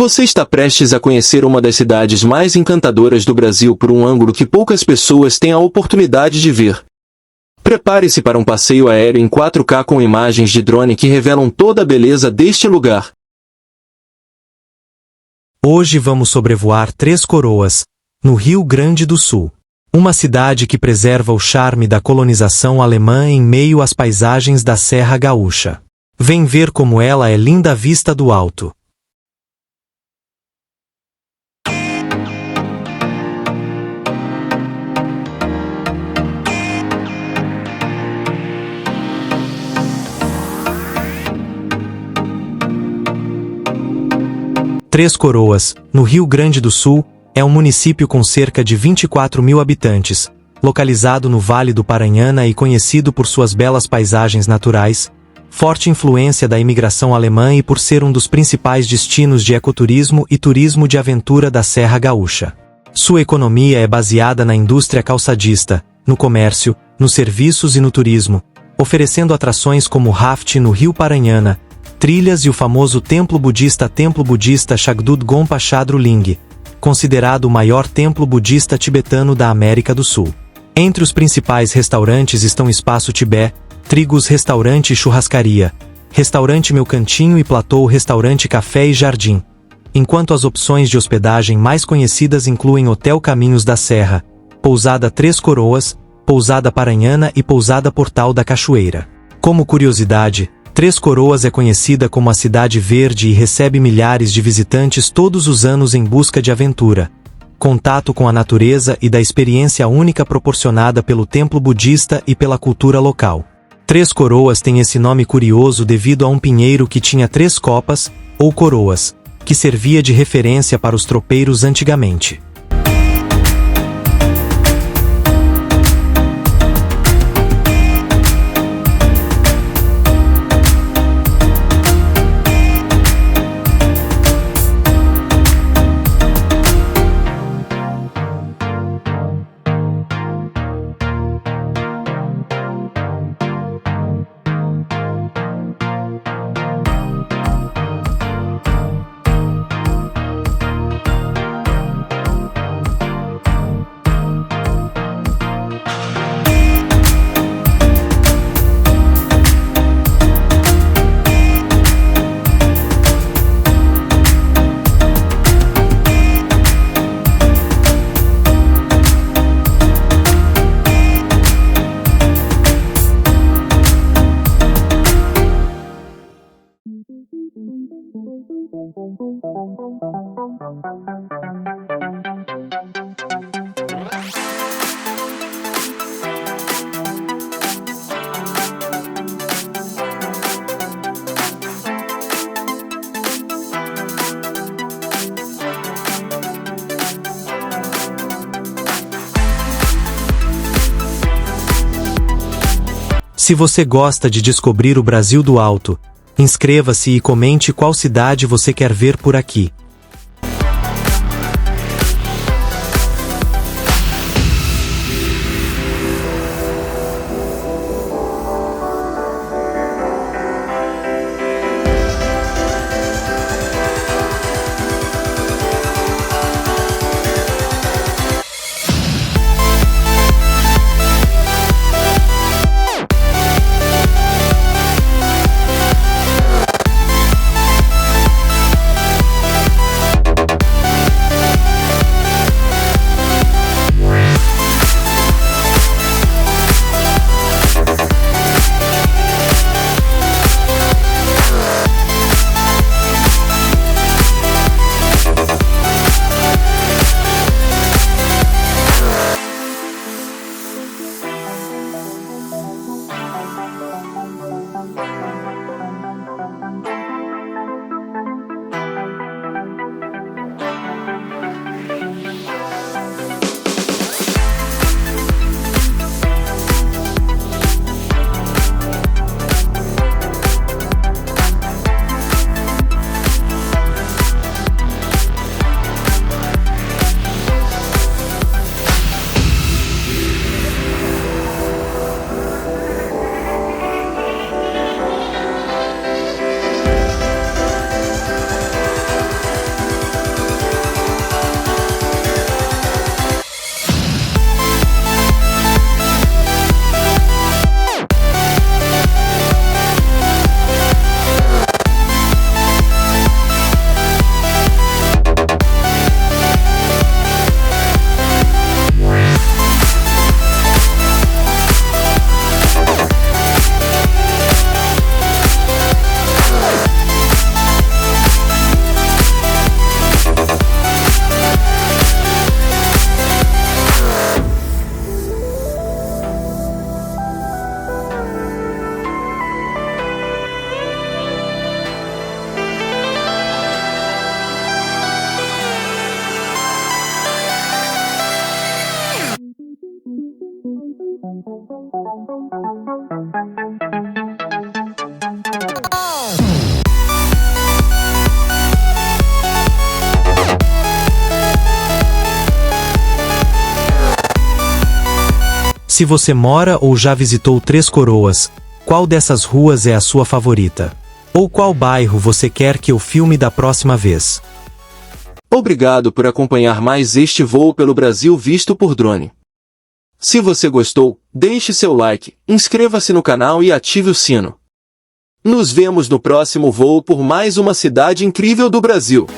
Você está prestes a conhecer uma das cidades mais encantadoras do Brasil por um ângulo que poucas pessoas têm a oportunidade de ver. Prepare-se para um passeio aéreo em 4K com imagens de drone que revelam toda a beleza deste lugar. Hoje vamos sobrevoar Três Coroas, no Rio Grande do Sul. Uma cidade que preserva o charme da colonização alemã em meio às paisagens da Serra Gaúcha. Vem ver como ela é linda à vista do alto. Três Coroas, no Rio Grande do Sul, é um município com cerca de 24 mil habitantes, localizado no Vale do Paranhana e conhecido por suas belas paisagens naturais, forte influência da imigração alemã e por ser um dos principais destinos de ecoturismo e turismo de aventura da Serra Gaúcha. Sua economia é baseada na indústria calçadista, no comércio, nos serviços e no turismo, oferecendo atrações como raft no Rio Paranhana, trilhas e o famoso templo budista Shagdud Gompa Chadru Ling, considerado o maior templo budista tibetano da América do Sul. Entre os principais restaurantes estão Espaço Tibé, Trigos Restaurante e Churrascaria, Restaurante Meu Cantinho e Platô Restaurante Café e Jardim, enquanto as opções de hospedagem mais conhecidas incluem Hotel Caminhos da Serra, Pousada Três Coroas, Pousada Paranhana e Pousada Portal da Cachoeira. Como curiosidade, Três Coroas é conhecida como a Cidade Verde e recebe milhares de visitantes todos os anos em busca de aventura, contato com a natureza e da experiência única proporcionada pelo templo budista e pela cultura local. Três Coroas tem esse nome curioso devido a um pinheiro que tinha três copas, ou coroas, que servia de referência para os tropeiros antigamente. Se você gosta de descobrir o Brasil do alto, inscreva-se e comente qual cidade você quer ver por aqui. Se você mora ou já visitou Três Coroas, qual dessas ruas é a sua favorita? Ou qual bairro você quer que eu filme da próxima vez? Obrigado por acompanhar mais este voo pelo Brasil visto por drone. Se você gostou, deixe seu like, inscreva-se no canal e ative o sino. Nos vemos no próximo voo por mais uma cidade incrível do Brasil.